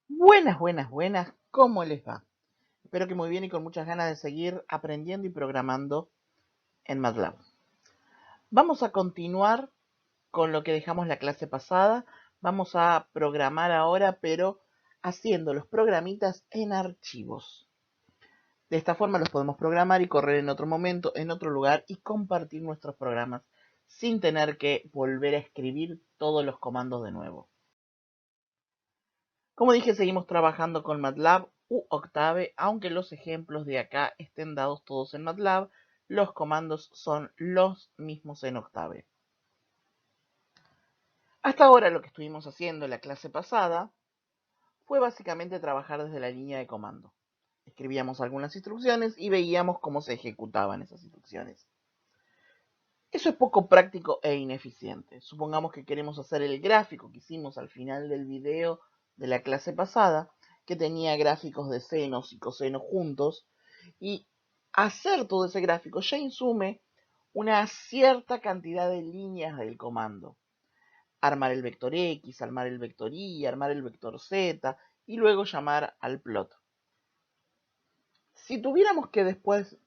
Buenas, buenas, buenas, ¿cómo les va? Espero que muy bien y con muchas ganas de seguir aprendiendo y programando en MATLAB. Vamos a continuar con lo que dejamos la clase pasada. Vamos a programar ahora, pero haciendo los programitas en archivos. De esta forma los podemos programar y correr en otro momento, en otro lugar y compartir nuestros programas sin tener que volver a escribir todos los comandos de nuevo. Como dije, seguimos trabajando con MATLAB u Octave, aunque los ejemplos de acá estén dados todos en MATLAB, los comandos son los mismos en Octave. Hasta ahora lo que estuvimos haciendo en la clase pasada fue básicamente trabajar desde la línea de comando. Escribíamos algunas instrucciones y veíamos cómo se ejecutaban esas instrucciones. Eso es poco práctico e ineficiente. Supongamos que queremos hacer el gráfico que hicimos al final del video de la clase pasada, que tenía gráficos de senos y cosenos juntos, y hacer todo ese gráfico ya insume una cierta cantidad de líneas del comando. Armar el vector X, armar el vector Y, armar el vector Z, y luego llamar al plot. Si tuviéramos que después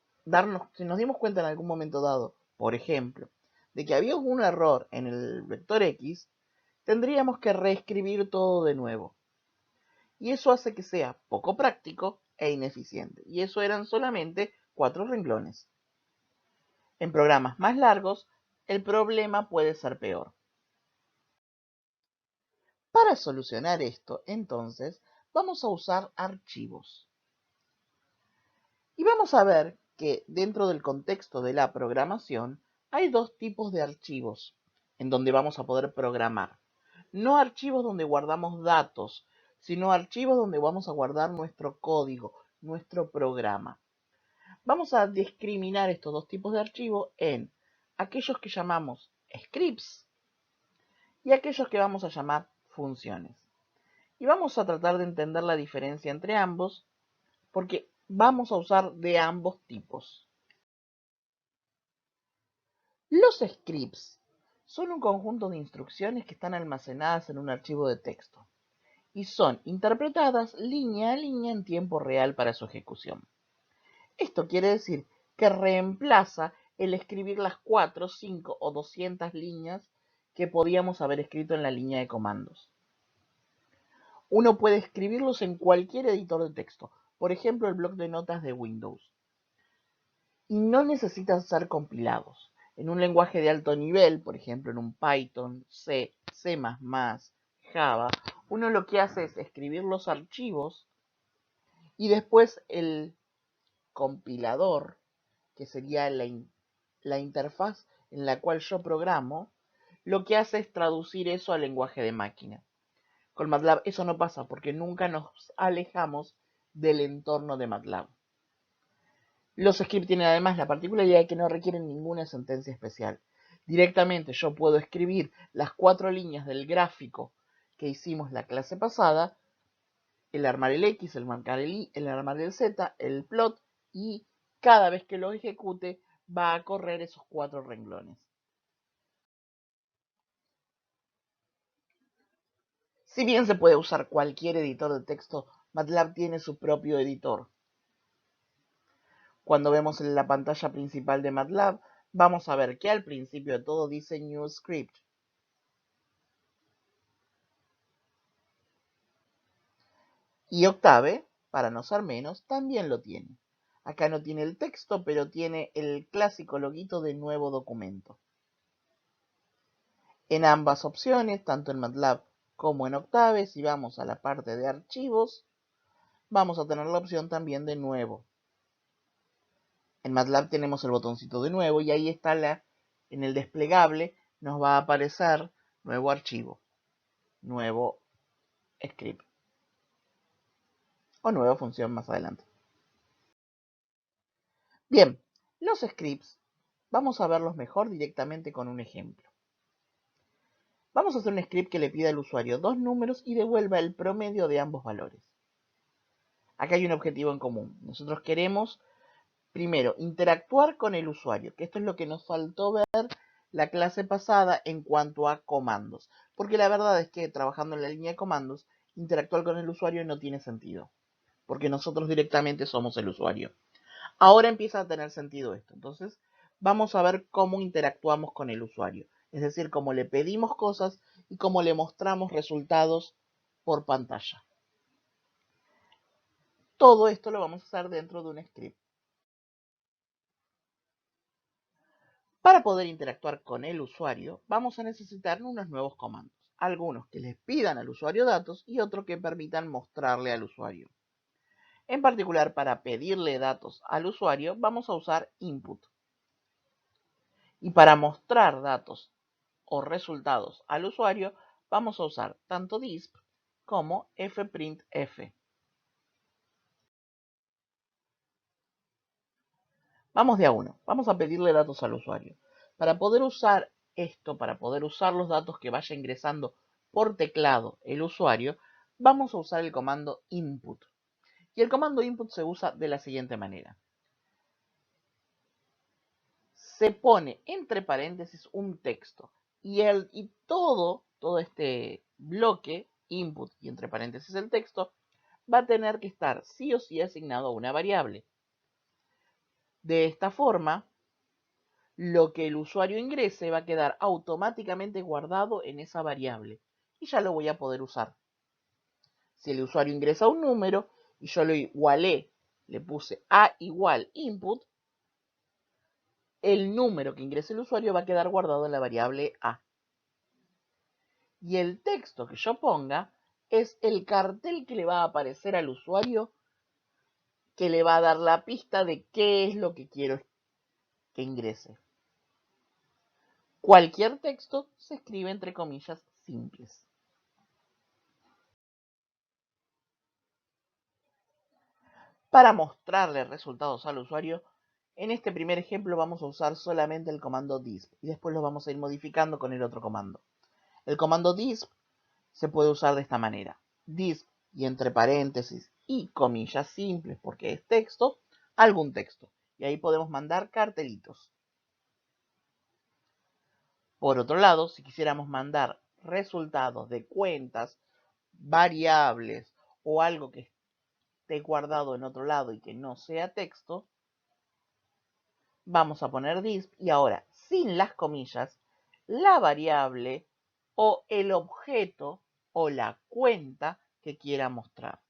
si nos dimos cuenta en algún momento dado, por ejemplo, de que había un error en el vector X, tendríamos que reescribir todo de nuevo. Y eso hace que sea poco práctico e ineficiente. Y eso eran solamente 4 renglones. En programas más largos, el problema puede ser peor. Para solucionar esto, entonces, vamos a usar archivos. Y vamos a ver que dentro del contexto de la programación hay dos tipos de archivos en donde vamos a poder programar. No archivos donde guardamos datos, sino archivos donde vamos a guardar nuestro código, nuestro programa. Vamos a discriminar estos dos tipos de archivos en aquellos que llamamos scripts y aquellos que vamos a llamar funciones. Y vamos a tratar de entender la diferencia entre ambos porque vamos a usar de ambos tipos. Los scripts son un conjunto de instrucciones que están almacenadas en un archivo de texto y son interpretadas línea a línea en tiempo real para su ejecución. Esto quiere decir que reemplaza el escribir las 4, 5 o 200 líneas que podíamos haber escrito en la línea de comandos. Uno puede escribirlos en cualquier editor de texto, por ejemplo el bloc de notas de Windows, y no necesitan ser compilados. En un lenguaje de alto nivel, por ejemplo en un Python, C, C++, Java, uno lo que hace es escribir los archivos y después el compilador, que sería la interfaz en la cual yo programo, lo que hace es traducir eso al lenguaje de máquina. Con MATLAB eso no pasa porque nunca nos alejamos del entorno de MATLAB. Los scripts tienen además la particularidad de que no requieren ninguna sentencia especial. Directamente yo puedo escribir las 4 líneas del gráfico que hicimos la clase pasada, el armar el X, el marcar el Y, el armar el Z, el plot, y cada vez que lo ejecute va a correr esos 4 renglones. Si bien se puede usar cualquier editor de texto, MATLAB tiene su propio editor. Cuando vemos en la pantalla principal de MATLAB, vamos a ver que al principio de todo dice New Script. Y Octave, para no ser menos, también lo tiene. Acá no tiene el texto, pero tiene el clásico loguito de nuevo documento. En ambas opciones, tanto en MATLAB como en Octave, si vamos a la parte de archivos, vamos a tener la opción también de nuevo. En MATLAB tenemos el botoncito de nuevo y ahí está en el desplegable nos va a aparecer nuevo archivo, nuevo script o nueva función más adelante. Bien, los scripts vamos a verlos mejor directamente con un ejemplo. Vamos a hacer un script que le pida al usuario 2 números y devuelva el promedio de ambos valores. Acá hay un objetivo en común. Nosotros queremos, primero, interactuar con el usuario, que esto es lo que nos faltó ver la clase pasada en cuanto a comandos. Porque la verdad es que trabajando en la línea de comandos, interactuar con el usuario no tiene sentido, porque nosotros directamente somos el usuario. Ahora empieza a tener sentido esto. Entonces, vamos a ver cómo interactuamos con el usuario. Es decir, cómo le pedimos cosas y cómo le mostramos resultados por pantalla. Todo esto lo vamos a hacer dentro de un script. Para poder interactuar con el usuario, vamos a necesitar unos nuevos comandos. Algunos que les pidan al usuario datos y otros que permitan mostrarle al usuario. En particular, para pedirle datos al usuario, vamos a usar input. Y para mostrar datos o resultados al usuario, vamos a usar tanto disp como fprintf. Vamos de a uno. Vamos a pedirle datos al usuario. Para poder usar esto, para poder usar los datos que vaya ingresando por teclado el usuario, vamos a usar el comando input. Y el comando input se usa de la siguiente manera. Se pone entre paréntesis un texto y todo este bloque, input y entre paréntesis el texto, va a tener que estar sí o sí asignado a una variable. De esta forma, lo que el usuario ingrese va a quedar automáticamente guardado en esa variable y ya lo voy a poder usar. Si el usuario ingresa un número y yo lo igualé, le puse a igual input, el número que ingrese el usuario va a quedar guardado en la variable a. Y el texto que yo ponga es el cartel que le va a aparecer al usuario, que le va a dar la pista de qué es lo que quiero que ingrese. Cualquier texto se escribe entre comillas simples. Para mostrarle resultados al usuario, en este primer ejemplo vamos a usar solamente el comando disp y después lo vamos a ir modificando con el otro comando. El comando disp se puede usar de esta manera. Disp y entre paréntesis y comillas simples porque es texto, algún texto. Y ahí podemos mandar cartelitos. Por otro lado, si quisiéramos mandar resultados de cuentas, variables o algo que esté guardado en otro lado y que no sea texto, vamos a poner disp y ahora, sin las comillas, la variable o el objeto o la cuenta que quiera mostrar.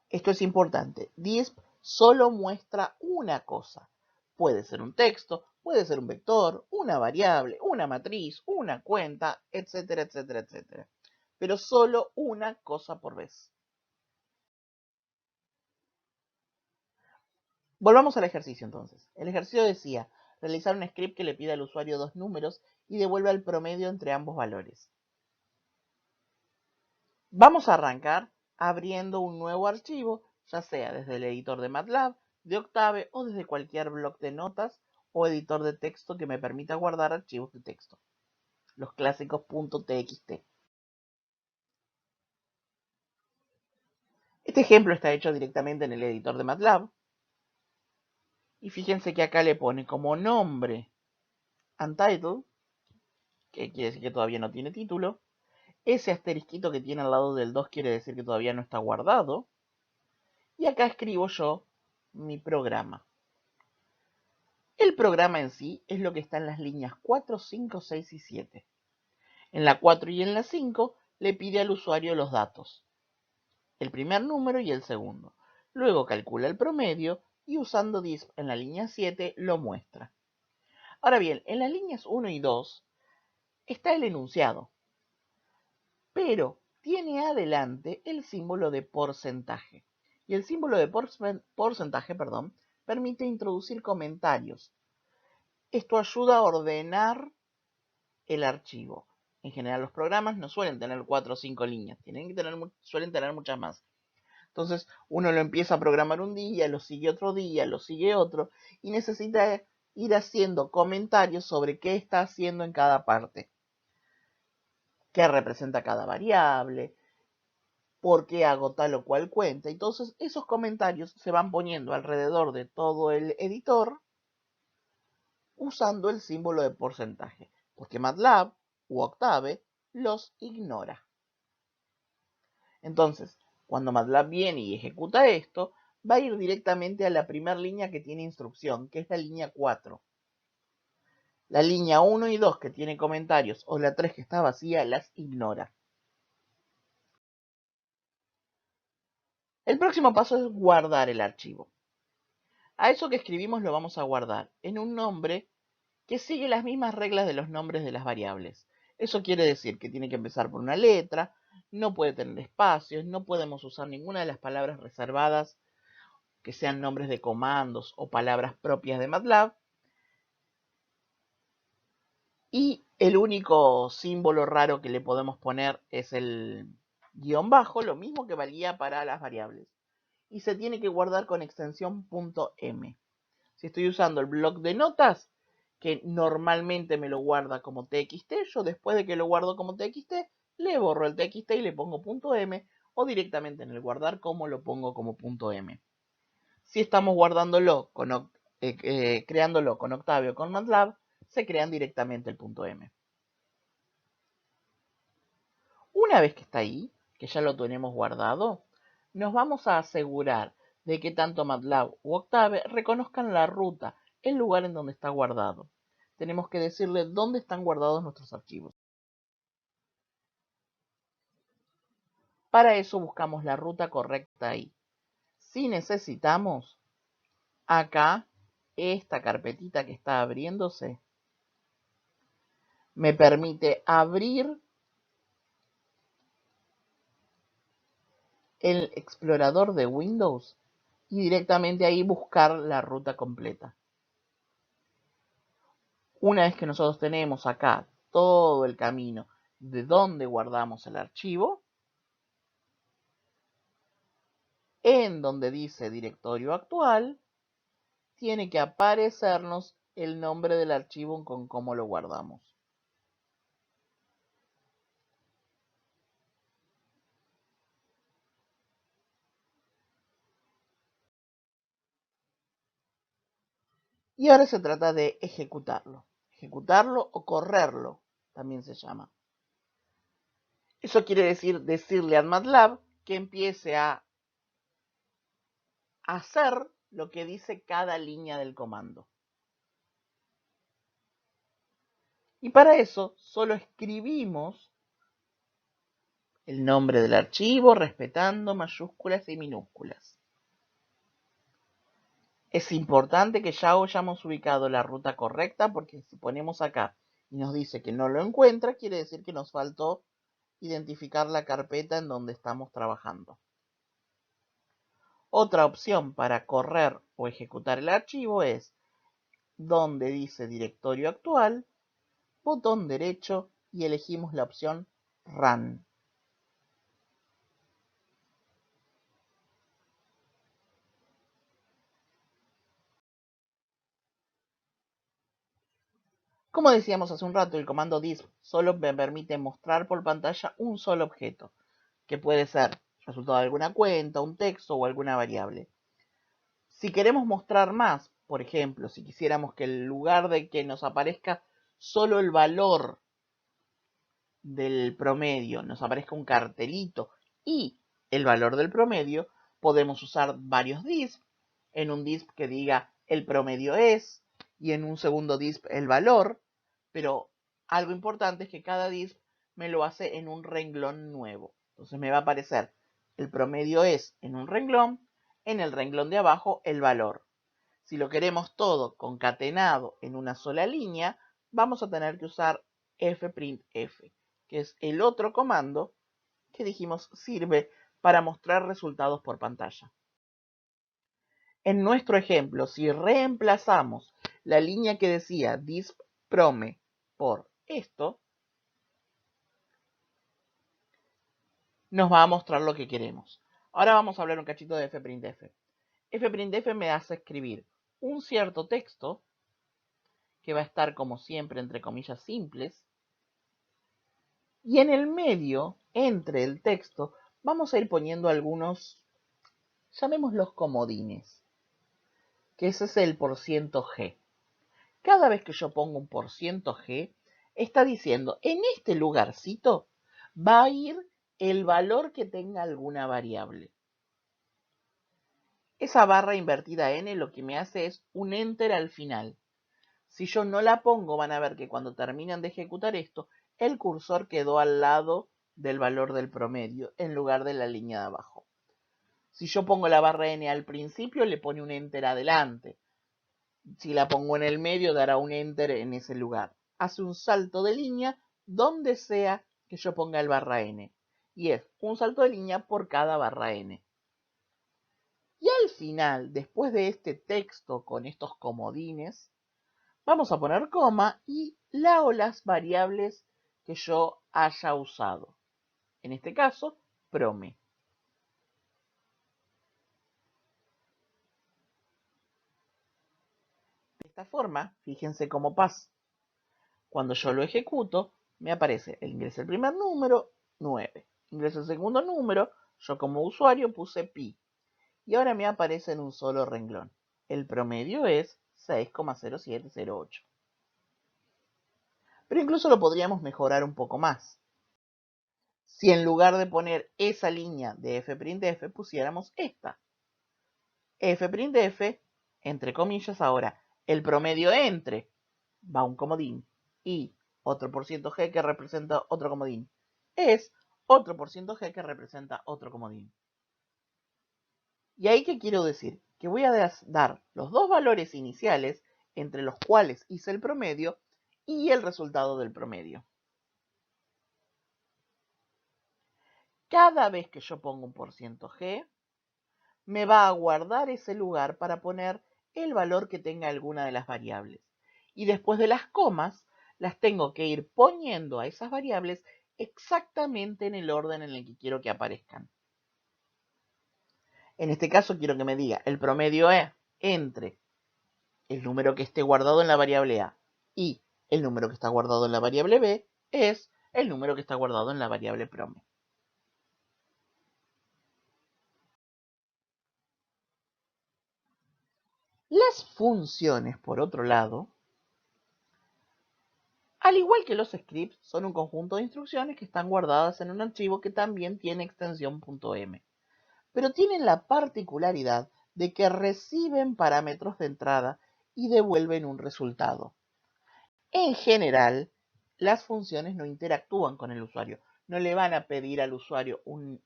Esto es importante. Disp solo muestra una cosa. Puede ser un texto, puede ser un vector, una variable, una matriz, una cuenta, etcétera, etcétera, etcétera. Pero solo una cosa por vez. Volvamos al ejercicio entonces. El ejercicio decía realizar un script que le pida al usuario dos números y devuelva el promedio entre ambos valores. Vamos a arrancar abriendo un nuevo archivo, ya sea desde el editor de MATLAB, de Octave o desde cualquier bloc de notas o editor de texto que me permita guardar archivos de texto, los clásicos .txt. Este ejemplo está hecho directamente en el editor de MATLAB. Y fíjense que acá le pone como nombre untitled, que quiere decir que todavía no tiene título. Ese asterisquito que tiene al lado del 2 quiere decir que todavía no está guardado. Y acá escribo yo mi programa. El programa en sí es lo que está en las líneas 4, 5, 6 y 7. En la 4 y en la 5 le pide al usuario los datos, el primer número y el segundo. Luego calcula el promedio y usando disp en la línea 7 lo muestra. Ahora bien, en las líneas 1 y 2 está el enunciado, pero tiene adelante el símbolo de porcentaje. Y el símbolo de porcentaje, permite introducir comentarios. Esto ayuda a ordenar el archivo. En general los programas no suelen tener 4 o 5 líneas, suelen tener muchas más. Entonces uno lo empieza a programar un día, lo sigue otro día, lo sigue otro, y necesita ir haciendo comentarios sobre qué está haciendo en cada parte. Qué representa cada variable, por qué hago tal o cual cuenta. Entonces esos comentarios se van poniendo alrededor de todo el editor usando el símbolo de porcentaje. Porque MATLAB u Octave los ignora. Entonces, cuando MATLAB viene y ejecuta esto, va a ir directamente a la primera línea que tiene instrucción, que es la línea 4. La línea 1 y 2 que tiene comentarios o la 3 que está vacía las ignora. El próximo paso es guardar el archivo. A eso que escribimos lo vamos a guardar en un nombre que sigue las mismas reglas de los nombres de las variables. Eso quiere decir que tiene que empezar por una letra, no puede tener espacios, no podemos usar ninguna de las palabras reservadas que sean nombres de comandos o palabras propias de MATLAB. Y el único símbolo raro que le podemos poner es el guión bajo, lo mismo que valía para las variables. Y se tiene que guardar con extensión .m. Si estoy usando el bloc de notas, que normalmente me lo guarda como txt, yo después de que lo guardo como txt, le borro el txt y le pongo .m, o directamente en el guardar como lo pongo como .m. Si estamos guardándolo creándolo con Octavio o con MATLAB, se crean directamente el .m. Una vez que está ahí, que ya lo tenemos guardado, nos vamos a asegurar de que tanto MATLAB u Octave reconozcan la ruta, el lugar en donde está guardado. Tenemos que decirle dónde están guardados nuestros archivos. Para eso buscamos la ruta correcta ahí. Si necesitamos, acá, esta carpetita que está abriéndose, me permite abrir el explorador de Windows y directamente ahí buscar la ruta completa. Una vez que nosotros tenemos acá todo el camino de donde guardamos el archivo, en donde dice directorio actual, tiene que aparecernos el nombre del archivo con cómo lo guardamos. Y ahora se trata de ejecutarlo. Ejecutarlo o correrlo, también se llama. Eso quiere decir decirle a MATLAB que empiece a hacer lo que dice cada línea del comando. Y para eso solo escribimos el nombre del archivo respetando mayúsculas y minúsculas. Es importante que ya hayamos ubicado la ruta correcta, porque si ponemos acá y nos dice que no lo encuentra, quiere decir que nos faltó identificar la carpeta en donde estamos trabajando. Otra opción para correr o ejecutar el archivo es donde dice directorio actual, botón derecho y elegimos la opción Run. Como decíamos hace un rato, el comando disp solo me permite mostrar por pantalla un solo objeto, que puede ser resultado de alguna cuenta, un texto o alguna variable. Si queremos mostrar más, por ejemplo, si quisiéramos que en lugar de que nos aparezca solo el valor del promedio, nos aparezca un cartelito y el valor del promedio, podemos usar varios disp, en un disp que diga el promedio es, y en un segundo disp el valor, pero algo importante es que cada disp me lo hace en un renglón nuevo. Entonces me va a aparecer el promedio es en un renglón, en el renglón de abajo el valor. Si lo queremos todo concatenado en una sola línea, vamos a tener que usar fprintf, que es el otro comando que dijimos sirve para mostrar resultados por pantalla. En nuestro ejemplo, si reemplazamos la línea que decía dispprome por esto, nos va a mostrar lo que queremos. Ahora vamos a hablar un cachito de fprintf. Fprintf me hace escribir un cierto texto que va a estar como siempre entre comillas simples, y en el medio, entre el texto, vamos a ir poniendo algunos, llamémoslos comodines, que ese es el %G. Cada vez que yo pongo un %G, está diciendo, en este lugarcito va a ir el valor que tenga alguna variable. Esa barra invertida n lo que me hace es un enter al final. Si yo no la pongo, van a ver que cuando terminan de ejecutar esto, el cursor quedó al lado del valor del promedio en lugar de la línea de abajo. Si yo pongo la barra n al principio, le pone un enter adelante. Si la pongo en el medio, dará un enter en ese lugar. Hace un salto de línea donde sea que yo ponga el barra n. Y es un salto de línea por cada barra n. Y al final, después de este texto con estos comodines, vamos a poner coma y la o las variables que yo haya usado. En este caso, prome. De esta forma, fíjense cómo pasa. Cuando yo lo ejecuto, me aparece el ingreso el primer número, 9. Ingreso el segundo número, yo como usuario puse pi. Y ahora me aparece en un solo renglón. El promedio es 6,0708. Pero incluso lo podríamos mejorar un poco más. Si en lugar de poner esa línea de f'printf pusiéramos esta. f'printf, entre comillas, ahora el promedio entre, va un comodín, y otro por ciento g que representa otro comodín, es otro por ciento g que representa otro comodín. ¿Y ahí qué quiero decir? Que voy a dar los dos valores iniciales entre los cuales hice el promedio y el resultado del promedio. Cada vez que yo pongo un por ciento g, me va a guardar ese lugar para poner el valor que tenga alguna de las variables. Y después de las comas, las tengo que ir poniendo a esas variables exactamente en el orden en el que quiero que aparezcan. En este caso quiero que me diga el promedio es entre el número que esté guardado en la variable A y el número que está guardado en la variable B es el número que está guardado en la variable prome. Las funciones, por otro lado, al igual que los scripts, son un conjunto de instrucciones que están guardadas en un archivo que también tiene extensión .m, pero tienen la particularidad de que reciben parámetros de entrada y devuelven un resultado. En general, las funciones no interactúan con el usuario, no le van a pedir al usuario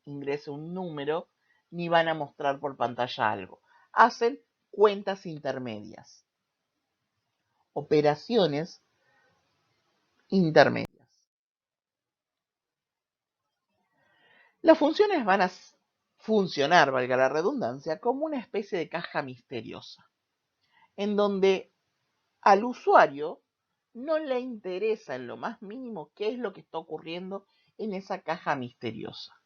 ingrese un número, ni van a mostrar por pantalla algo. Hacen cuentas intermedias, operaciones intermedias. Las funciones van a funcionar, valga la redundancia, como una especie de caja misteriosa, en donde al usuario no le interesa en lo más mínimo qué es lo que está ocurriendo en esa caja misteriosa.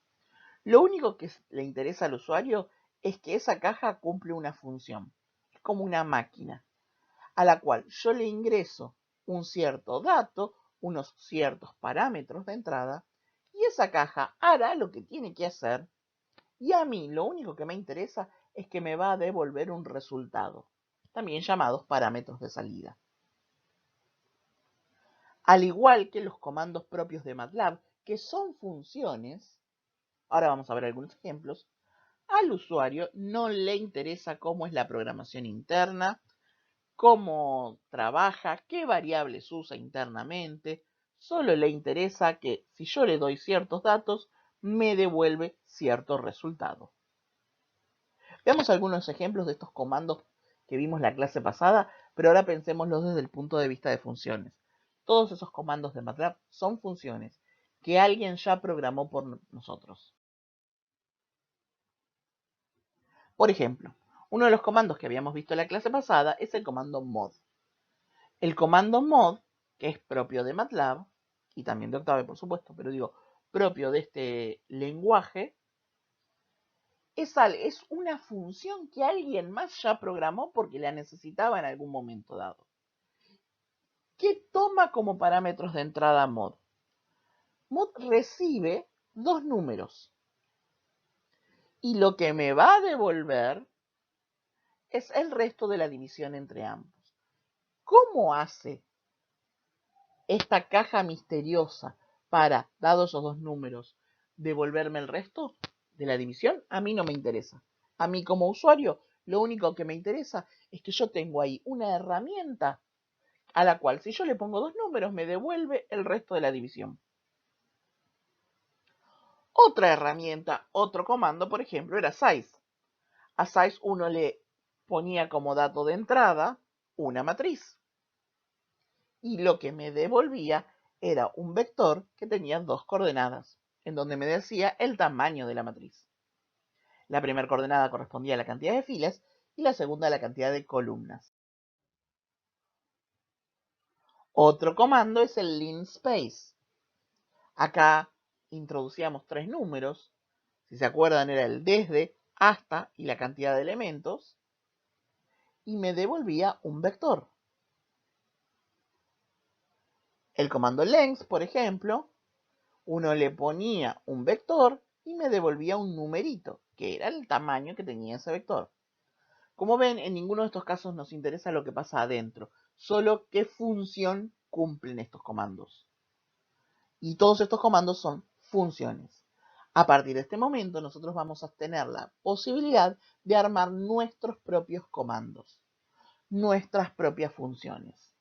Lo único que le interesa al usuario es que esa caja cumple una función. Es como una máquina a la cual yo le ingreso un cierto dato, unos ciertos parámetros de entrada, y esa caja hará lo que tiene que hacer, y a mí lo único que me interesa es que me va a devolver un resultado, también llamados parámetros de salida. Al igual que los comandos propios de MATLAB, que son funciones, ahora vamos a ver algunos ejemplos, al usuario no le interesa cómo es la programación interna, cómo trabaja, qué variables usa internamente, solo le interesa que si yo le doy ciertos datos, me devuelve cierto resultado. Veamos algunos ejemplos de estos comandos que vimos la clase pasada, pero ahora pensémoslos desde el punto de vista de funciones. Todos esos comandos de MATLAB son funciones que alguien ya programó por nosotros. Por ejemplo, uno de los comandos que habíamos visto en la clase pasada es el comando mod. El comando mod, que es propio de MATLAB, y también de Octave, por supuesto, pero digo, propio de este lenguaje, es una función que alguien más ya programó porque la necesitaba en algún momento dado. ¿Qué toma como parámetros de entrada mod? Mod recibe dos números y lo que me va a devolver es el resto de la división entre ambos. ¿Cómo hace esta caja misteriosa para, dados esos dos números, devolverme el resto de la división, a mí no me interesa. A mí como usuario, lo único que me interesa es que yo tengo ahí una herramienta a la cual si yo le pongo dos números me devuelve el resto de la división. Otra herramienta, otro comando, por ejemplo, era size. A size uno le ponía como dato de entrada una matriz. Y lo que me devolvía era un vector que tenía dos coordenadas, en donde me decía el tamaño de la matriz. La primera coordenada correspondía a la cantidad de filas y la segunda a la cantidad de columnas. Otro comando es el linspace. Acá introducíamos tres números. Si se acuerdan, era el desde, hasta y la cantidad de elementos. Y me devolvía un vector. El comando length, por ejemplo, uno le ponía un vector y me devolvía un numerito, que era el tamaño que tenía ese vector. Como ven, en ninguno de estos casos nos interesa lo que pasa adentro, solo qué función cumplen estos comandos. Y todos estos comandos son funciones. A partir de este momento, nosotros vamos a tener la posibilidad de armar nuestros propios comandos, nuestras propias funciones.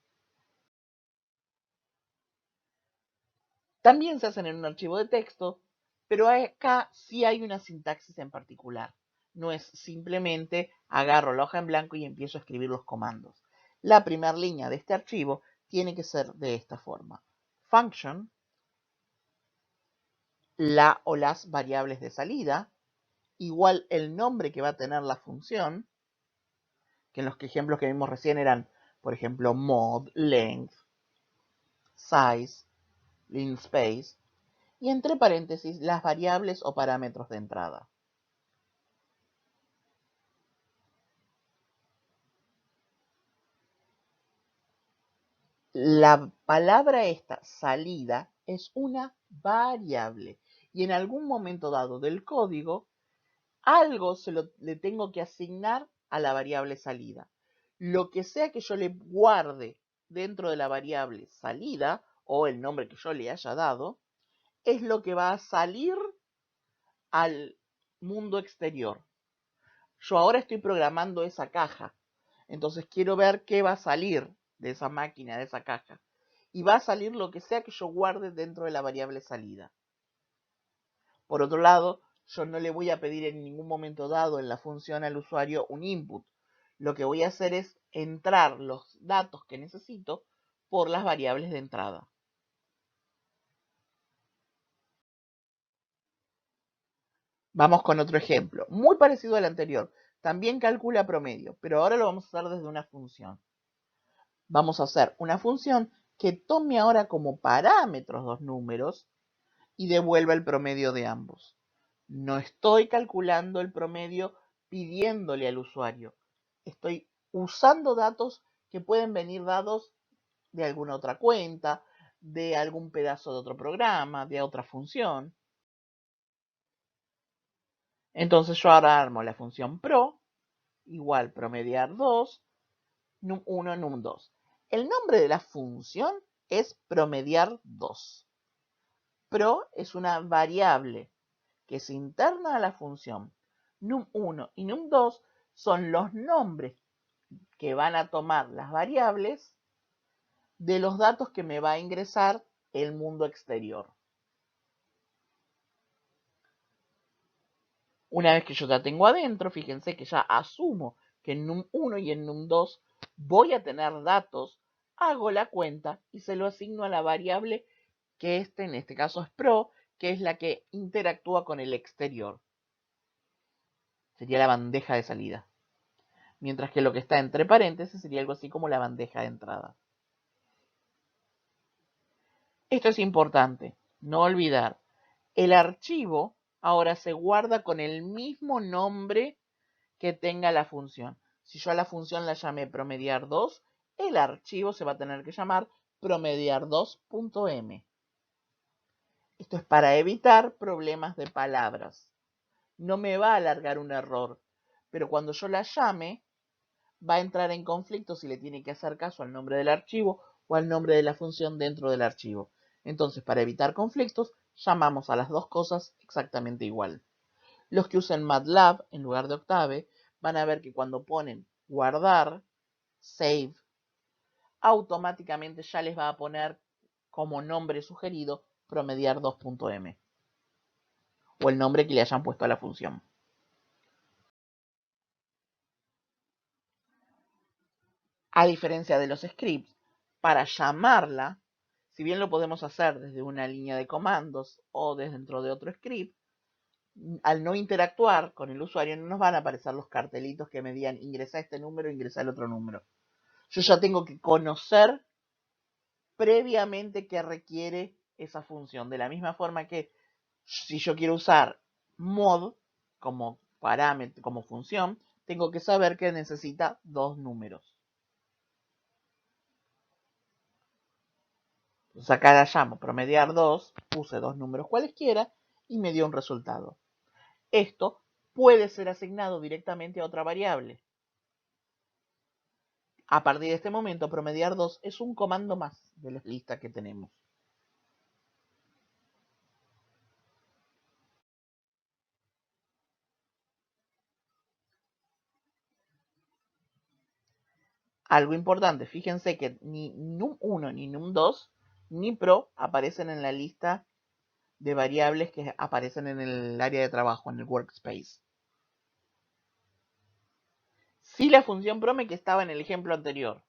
También se hacen en un archivo de texto, pero acá sí hay una sintaxis en particular. No es simplemente agarro la hoja en blanco y empiezo a escribir los comandos. La primera línea de este archivo tiene que ser de esta forma. Function, la o las variables de salida, igual el nombre que va a tener la función, que en los ejemplos que vimos recién eran, por ejemplo, mod, length, size, linspace, y entre paréntesis las variables o parámetros de entrada. La palabra esta, salida, es una variable y en algún momento dado del código, algo le tengo que asignar a la variable salida. Lo que sea que yo le guarde dentro de la variable salida o el nombre que yo le haya dado, es lo que va a salir al mundo exterior. Yo ahora estoy programando esa caja, entonces quiero ver qué va a salir de esa máquina, de esa caja. Y va a salir lo que sea que yo guarde dentro de la variable salida. Por otro lado, yo no le voy a pedir en ningún momento dado en la función al usuario un input. Lo que voy a hacer es entrar los datos que necesito por las variables de entrada. Vamos con otro ejemplo, muy parecido al anterior. También calcula promedio, pero ahora lo vamos a hacer desde una función. Vamos a hacer una función que tome ahora como parámetros dos números y devuelva el promedio de ambos. No estoy calculando el promedio pidiéndole al usuario. Estoy usando datos que pueden venir dados de alguna otra cuenta, de algún pedazo de otro programa, de otra función. Entonces yo ahora armo la función pro igual promediar 2, num1, num2. El nombre de la función es promediar 2. Pro es una variable que se interna a la función. Num1 y num2 son los nombres que van a tomar las variables de los datos que me va a ingresar el mundo exterior. Una vez que yo la tengo adentro, fíjense que ya asumo que en num1 y en num2 voy a tener datos, hago la cuenta y se lo asigno a la variable que en este caso es pro, que es la que interactúa con el exterior. Sería la bandeja de salida. Mientras que lo que está entre paréntesis sería algo así como la bandeja de entrada. Esto es importante, no olvidar. El archivo ahora se guarda con el mismo nombre que tenga la función. Si yo a la función la llamé promediar2, el archivo se va a tener que llamar promediar2.m. Esto es para evitar problemas de palabras. No me va a alargar un error, pero cuando yo la llame, va a entrar en conflicto si le tiene que hacer caso al nombre del archivo o al nombre de la función dentro del archivo. Entonces, para evitar conflictos, llamamos a las dos cosas exactamente igual. Los que usen MATLAB en lugar de Octave van a ver que cuando ponen guardar, save, automáticamente ya les va a poner como nombre sugerido promediar2.m o el nombre que le hayan puesto a la función. A diferencia de los scripts, para llamarla, si bien lo podemos hacer desde una línea de comandos o desde dentro de otro script, al no interactuar con el usuario no nos van a aparecer los cartelitos que me digan ingresa este número, ingresa el otro número. Yo ya tengo que conocer previamente qué requiere esa función. De la misma forma que si yo quiero usar mod como parámetro, como función, tengo que saber que necesita dos números. Entonces acá la llamo promediar 2, puse dos números cualesquiera y me dio un resultado. Esto puede ser asignado directamente a otra variable. A partir de este momento, promediar 2 es un comando más de la lista que tenemos. Algo importante, fíjense que ni num1 ni num2 ni pro aparecen en la lista de variables que aparecen en el área de trabajo, en el workspace. Sí, la función prome que estaba en el ejemplo anterior.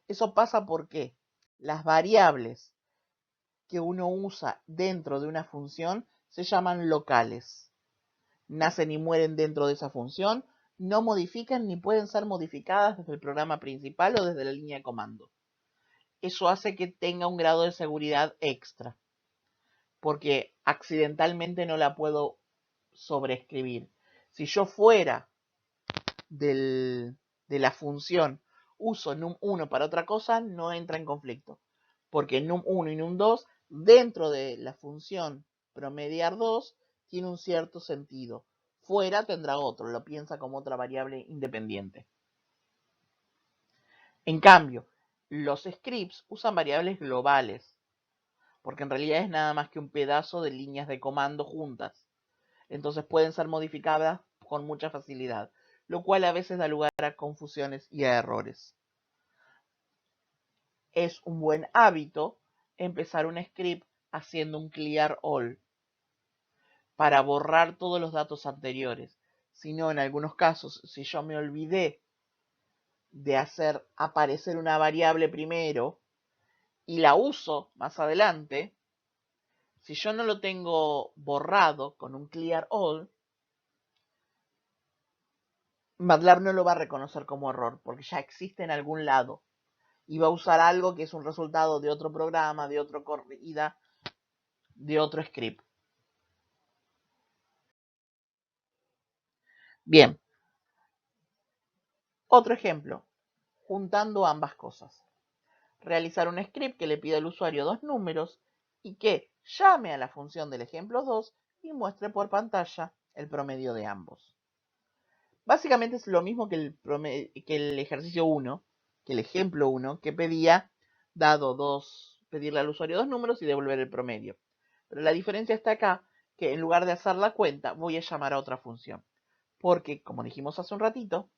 Eso pasa porque las variables que uno usa dentro de una función se llaman locales. Nacen y mueren dentro de esa función, no modifican ni pueden ser modificadas desde el programa principal o desde la línea de comando. Eso hace que tenga un grado de seguridad extra, porque accidentalmente no la puedo sobreescribir. Si yo fuera de la función uso num1 para otra cosa, no entra en conflicto, porque num1 y num2 dentro de la función promediar 2 tiene un cierto sentido. Fuera tendrá otro, lo piensa como otra variable independiente. En cambio, los scripts usan variables globales, porque en realidad es nada más que un pedazo de líneas de comando juntas. Entonces pueden ser modificadas con mucha facilidad, lo cual a veces da lugar a confusiones y a errores. Es un buen hábito empezar un script haciendo un clear all para borrar todos los datos anteriores. Si no, en algunos casos, si yo me olvidé de hacer aparecer una variable primero y la uso más adelante, si yo no lo tengo borrado con un clear all, MATLAB no lo va a reconocer como error porque ya existe en algún lado y va a usar algo que es un resultado de otro programa, de otra corrida, de otro script. Bien, otro ejemplo, juntando ambas cosas. Realizar un script que le pida al usuario dos números y que llame a la función del ejemplo 2 y muestre por pantalla el promedio de ambos. Básicamente es lo mismo que el ejercicio 1, que el ejemplo 1, que pedía, pedirle al usuario dos números y devolver el promedio. Pero la diferencia está acá, que en lugar de hacer la cuenta, voy a llamar a otra función. Porque, como dijimos hace un ratito,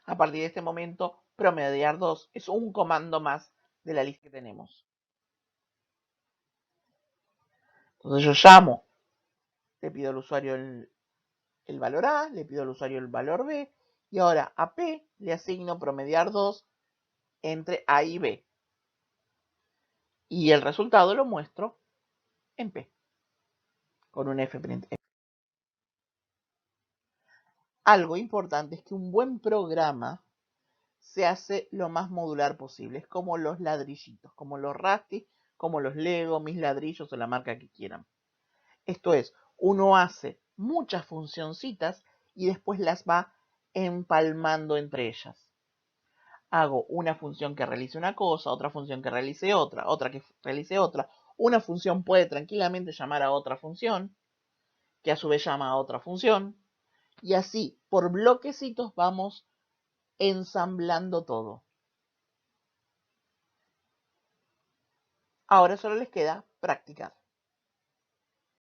a partir de este momento, promediar 2 es un comando más de la lista que tenemos. Entonces yo llamo, le pido al usuario el valor A, le pido al usuario el valor B, y ahora a P le asigno promediar 2 entre A y B. Y el resultado lo muestro en P, con un fprint. Algo importante es que un buen programa se hace lo más modular posible. Es como los ladrillitos, como los Rusty, como los Lego, mis ladrillos o la marca que quieran. Esto es, uno hace muchas funcioncitas y después las va empalmando entre ellas. Hago una función que realice una cosa, otra función que realice otra, otra que realice otra. Una función puede tranquilamente llamar a otra función, que a su vez llama a otra función, y así, por bloquecitos, vamos ensamblando todo. Ahora solo les queda practicar.